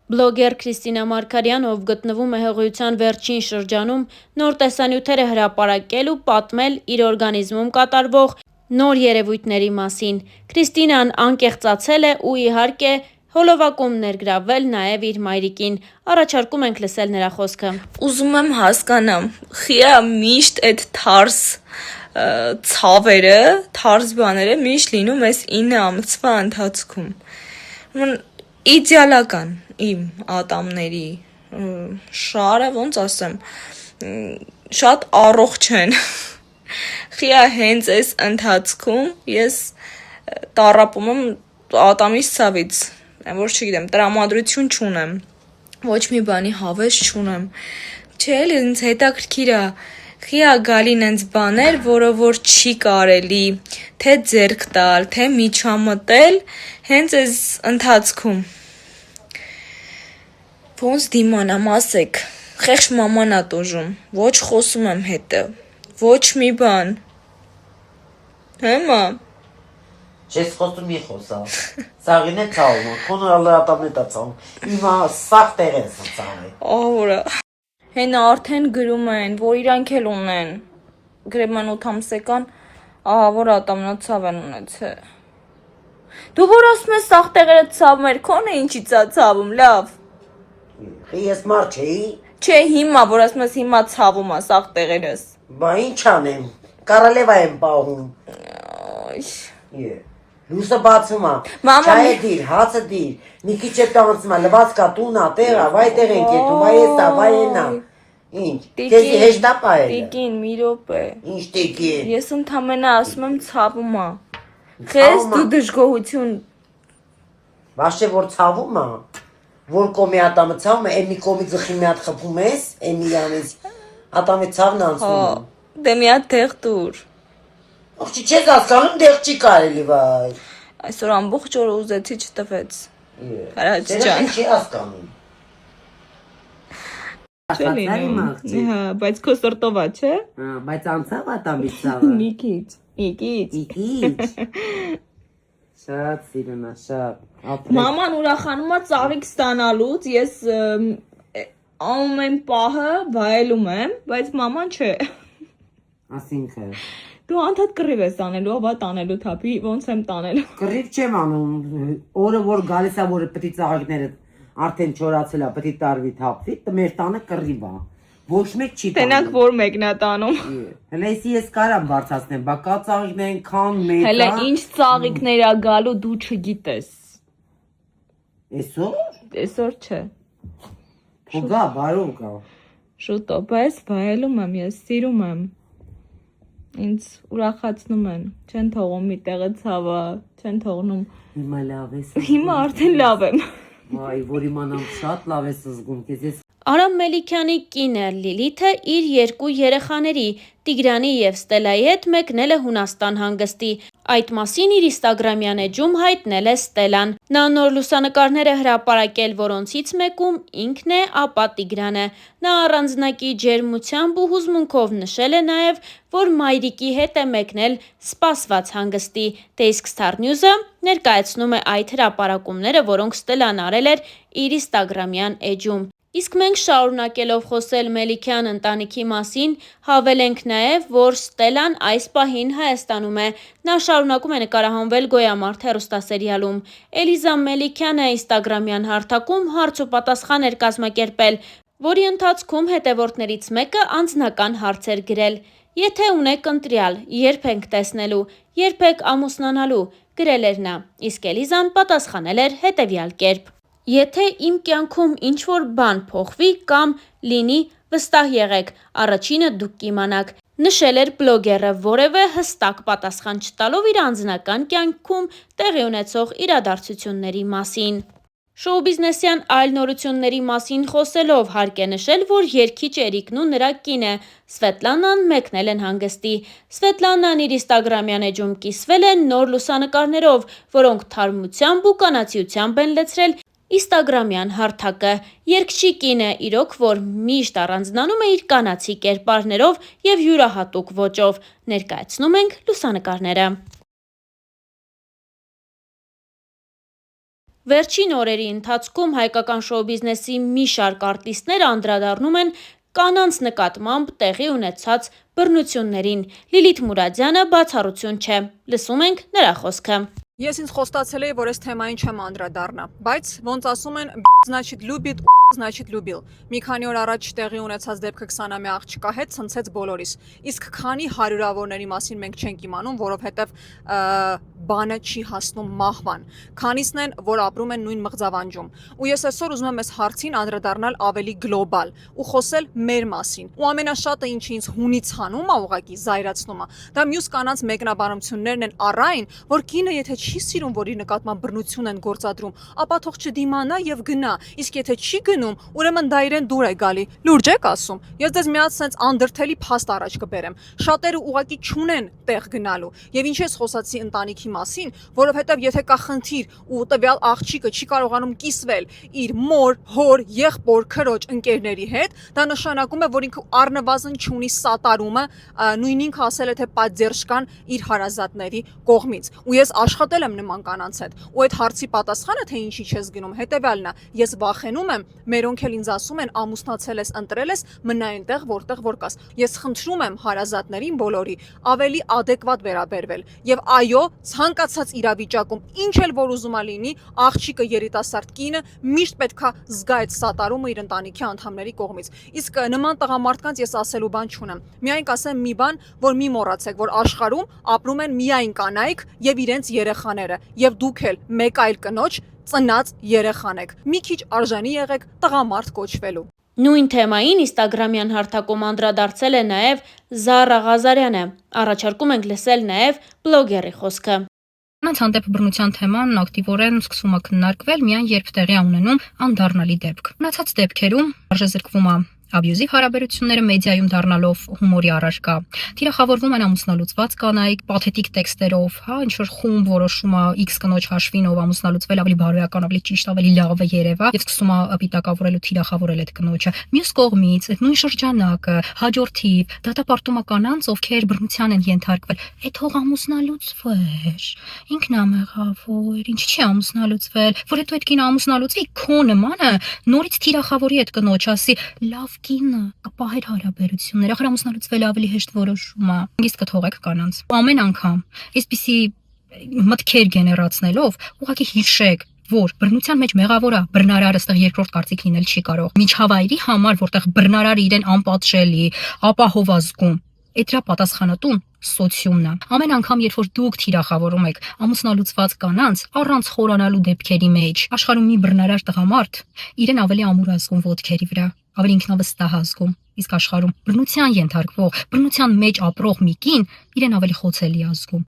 Բլոգեր Քրիստինա Մարգարյան, ով գտնվում է հղիության վերջին շրջանում, նոր տեսանյութեր է հրապարակել ու պատմել իր օրգանիզմում կատարվող նոր երևույթների մասին։ Քրիստինան անկեղծացել է ու իհարկե հոլովակում ներգրավվել նաև իր մայրիկին։ Առաջարկում ենք լսել նրա խոսքը։ Ուզում եմ հասկանամ, խիա միշտ այդ թարս ցավերը, թարս բաները միշտ լինում այս 9 ամսվա ընթացքում։ Իդեալական իմ ատամների շարը, ոնց ասեմ, շատ առողջ են։ Խիա հենց այս ընթացքում ես տառապում եմ ատամիս ցավից, որ չգիտեմ, տրամադրություն չունեմ, ոչ մի բանի հավես չունեմ։ Չէ, ինձ հետաքրքիր է, խիա գալին այնց բաներ, որով որ չի կարելի թե ձեռք տալ, թե միջամտել հենց այս ընթացքում։ Ոնց դիմանամ, ասեք, խեղճ մաման ա տուժում, ոչ խոսում եմ հետը, ոչ մի բան։ Հեմա։ Չես խոսում մի խոսա, սաղին է ծավում, քոնը ատամն է ծավում, իմա սաղ տեղ ես ծավում։ Ահորա։ Հենա արդեն գրում են, որ իրանք էլ ունեն, գրեմ են 8 ամսեկան, ահա որ ատամնացավ են ունեցել։ Դու որ ասում ես սաղ տեղերը ցավում էր, քոնը ինչի ցավում, լավ։ Ես մարդ չէի։ Չէ, հիմա, որ ասում ես հիմա ցավում է սաղ տեղերս։ Բա ինչ անեմ, կարալևա եմ պահում։ Լուսը բացում է, չայ է դիր, հացը դիր, մի քիչ է տանցում է, լվացկա տունա, տեղա, վայ տեղ ենք եթում, վայ էստա, վայ ենա։ Ինչ, տեզի հեշտ է պահել։ Տիկին, մի րոպե։ Ինչ տիկին։ Ես ընդամենը ասում եմ ցավում է։ Խես դու դժգոհություն։ Բաց չէ որ ցավում է, որ կոմի ատամը ցավում է, այն մի կոմի ձխի մի հատ խփում ես, այն մի անից ատամի ցավն անցնում է։ Դե մի հատ տեղ տուր։ Ողջի չես հասկանում, դեղ չի կարելի վայ։ Այսօր ամբողջ օրը ուզեցի չտվեց։ Հարաճ ջան։ Չի հասկանում։ Հա, բայց քո սրտով է, չէ։ Հա, բայց անցավ ատամի ցավը։ Մի քիչ։ Շատ սիրունա, շատ։ Մաման ուրախանում է ծաղիկ ստանալուց, ես ամեն պահը վայելում եմ, բայց մաման չէ։ Ասինքն Դու անդադ կռիվ ես անելու, ովա տանելու թափի, ոնց եմ տանելու։ Կռիվ չեմ անում, օրը որ գալիս է, որ պետք է ծաղիկները արդեն չորացել է, պետք է տարվի թափվի, մեր տանը կռիվ է։ Ոչ մեկ չի տանում։ Տենակ որ մեկն է տանում։ Հələ ես կարամ բարձրացնեմ, բա կա ծաղիկներ այնքան մեծ է։ Հələ ինչ ծաղիկներ է գալու դու չգիտես։ Այսօր չէ։ Գա, բարով գա։ Շուտով, բայց վայելում եմ, ես սիրում եմ։ Ինձ ուրախացնում են, չեն թողում մի տեղը ցավը, չեն թողնում։ Հիմա լավ ես։ Հիմա արդեն լավ եմ։ Վայ, որ իմանամ շատ լավ ես զգում, քեզ Արամ Մելիքյանի կինը Լիլիթը իր 2 երեխաների՝ Տիգրանի և Ստելայի հետ մեկնել է Հունաստան հանգստի։ Այդ մասին իր ինստագրամյան էջում հայտնել է Ստելան։ Նա նոր լուսանկարներ է հրապարակել, որոնցից մեկում ինքն է, ապա Տիգրանը։ Նա առանձնակի ջերմությամբ ու հուզմունքով նշել է նաև, որ մայրիկի հետ է մեկնել սպասված հանգստի։ Դե իսկ Star News-ը ներկայացնում է այդ հրապարակումները, որոնք Ստելան արել էր իր ինստագրամյան էջում։ Իսկ մենք շարունակելով խոսել Մելիքյան ընտանիքի մասին, հավելենք նաև, որ Ստելան այս պահին Հայաստանում է։ Նա շարունակում է նկարահանվել «Գոյամարտ» հեռուստասերիալում։ Էլիզա Մելիքյանը ինստագրամյան հարթակում հարց ու պատասխան էր կազմակերպել, որի ընթացքում հետևորդներից մեկը անձնական հարց էր գրել։ Եթե ունեք ընտրյալ, երբ ենք տեսնելու, երբ եք ամուսնանալու, գրել էր նա, իսկ Էլիզան պատասխանել էր հետևյալ կերպ. Եթե իմ կյանքում ինչ-որ բան փոխվի կամ լինի, վստահ եղեք, առաջինը դուք կիմանաք, նշել էր բլոգերը, որևէ հստակ պատասխան չտալով իր անձնական կյանքում տեղի ունեցող իրադարձությունների մասին։ Շոու-բիզնեսյան այլ նորությունների մասին խոսելով հարկ է նշել, որ երգիչ Էրիկն ու նրա կինը Սվետլանան մեկնել են հանգստի։ Սվետլանան իր ինստագրամյան էջում կիսվել է նոր լուսանկարներով, որոնք թարմությամբ ու կանացիությամբ են լցրել ինստագրամյան հարթակը։ Երգչի կինը իրոք որ միշտ առանձնանում է իր կանացի կերպարներով և յուրահատուկ ոճով։ Ներկայացնում ենք լուսանկարները։ Վերջին օրերի ընթացքում հայկական շոու-բիզնեսի մի շարք արտիստներ անդրադառնում են կանանց նկատմամբ տեղի ունեցած բռնություններին։ Լիլիթ Մուրադյանը բացառություն չէ։ Լսում ենք նրա խոսքը։ Ես ինձ խոստացել էի, որ այս թեմային չեմ անդրադառնա, բայց ոնց ասում են, значит любит, значит любил։ Մի քանի օր առաջ տեղի ունեցած դեպքը 20-ամյա աղջկա հետ ցնցեց բոլորիս։ Իսկ քանի հարյուրավորների մասին մենք չենք իմանում, որովհետև բանը չի հասնում մահվան։ Քանիսն են, որ ապրում են նույն մղձավանջում։ Ու ես այսօր ուզում եմ այս հարցին անդրադառնալ ավելի գլոբալ ու խոսել մեր մասին։ Ու ամենաշատը ինչը ինձ հունից հանում է, ուղղակի զայրացնում է, դա մյուս կանանց մեկնաբանություններն են առայն, որ կինը եթե չի սիրում, որ իր նկատմամբ բռնություն են գործադրում, ապա թող չդիմանա եւ գնա։ Իսկ եթե չի գնում, ուրեմն դա իրեն դուր է գալի։ Լուրջ եք ասում։ Ես դες մի հատ sense անդրթելի փաստ առաջ կբերեմ։ Շատերը ուղղակի չունեն տեղ գնալու։ Եվ ինչ ես խոսացի ընտանիքի մասին, որովհետեւ եթե կա խնդիր ու տվյալ աղջիկը չի կարողանում կիսվել իր մոր, հոր, եղբոր, քրոջ, ընկերների հետ, դա նշանակում է, որ ինքը առնվազն չունի սատարումը, նույն ինքը ասել է թե պատձերժկան իր հարազատների կողմից։ Ու ես աշխատել եմ նման կանանց հետ։ Ու այդ հարցի պատասխանը թե ինչի չես գնում, հետեւյալն է. ես վախենում եմ, մերոնք էլ ինձ ասում են ամուսնացել ես, ընտրել ես, մնա այնտեղ, որտեղ որ կաս։ Ես խնդրում եմ հարազատներին բոլորի ավելի adekvat վերաբերվել։ Եվ այո, ցանկացած իրավիճակում, ինչ էլ որ ուզում է լինի, աղջիկը երիտասարդ կինը միշտ պետքա զգա այդ սատարումը իր ընտանիքի անդամների կողմից։ Իսկ նման տղամարդկանց ես ասելու բան չունեմ։ Միայն կասեմ մի բան, որ մի մոռացեք, որ աշխարհում ապրում են միայն կանայք եւ իրենց երեխաները, եւ դուք էլ մեկ այլ կնոջ ծնած երեխան եք։ Մի քիչ արժանի եղեք տղամարդ կոչվելու։ Նույն թեմային ինստագրամյան հարթակում անդրադարձել է նաև Զարա Ղազարյանը։ Առաջարկում ենք լսել նաև բլոգերի խոսքը։ Կանանց հանդեպ բռնության թեման ակտիվորեն սկսում է քննարկվել միայն երբ տեղի է ունենում անդառնալի դեպք։ Մնացած դեպքերում արժեզրկվում է աբյուզիվ հարաբերությունները մեդիայում դառնալով հումորի առարկա, թիրախավորվում են ամուսնալուծված կանայք պաթետիկ տեքստերով, ինչ որ խումբ որոշում է X կնոջ հաշվին, ով ամուսնալուծվել ավելի բարոյական, ավելի ճիշտ, ավելի լավ է երևա եւ սկսում է պիտակավորել ու թիրախավորել այդ կնոջը։ Մյուս կողմից այդ նույն շրջանակը հաջորդիվ դատապարտում է կանանց, ովքեր բռնության են ենթարկվել։ Այդ հող ամուսնալուծվեր, ինքն է մեղավոր, ինչ չի ամուսնալուծվել, որ հետո այդ կինը ամուսնալուծվի, քո նմանը նորից թիրախավորի այդ կնոջ, ասի լավ կինը կպահեր հարաբերությունները, ախր ամուսնալուծվել ավելի հեշտ որոշում է։ Իսկ կթողեք կանանց։ Ամեն անգամ այսպիսի մտքեր գեներացնելով, ուղղակի հիշեք, որ բռնության մեջ մեղավոր է բռնարարը, այստեղ երկրորդ կարծիք լինել չի կարող։ Միջավայրի համար, որտեղ բռնարարը իրեն անպատժելի, ապահով ազգում, այդ դրա պատասխանատուն սոցիումն է։ Ամեն անգամ, երբ որ դուք թիրախավորում եք ամուսնալուծված կանանց առանց խորանալու դեպքերի մեջ, աշխարհում մի բռնարար տղամարդ իրեն ավելի ամուր ազգում ոտքերի վրա, ավելի ինքնավստահ ազգում, իսկ աշխարհում բռնության ենթարկվող, բռնության մեջ ապրող մի կին իրեն ավելի խոցելի ազգում։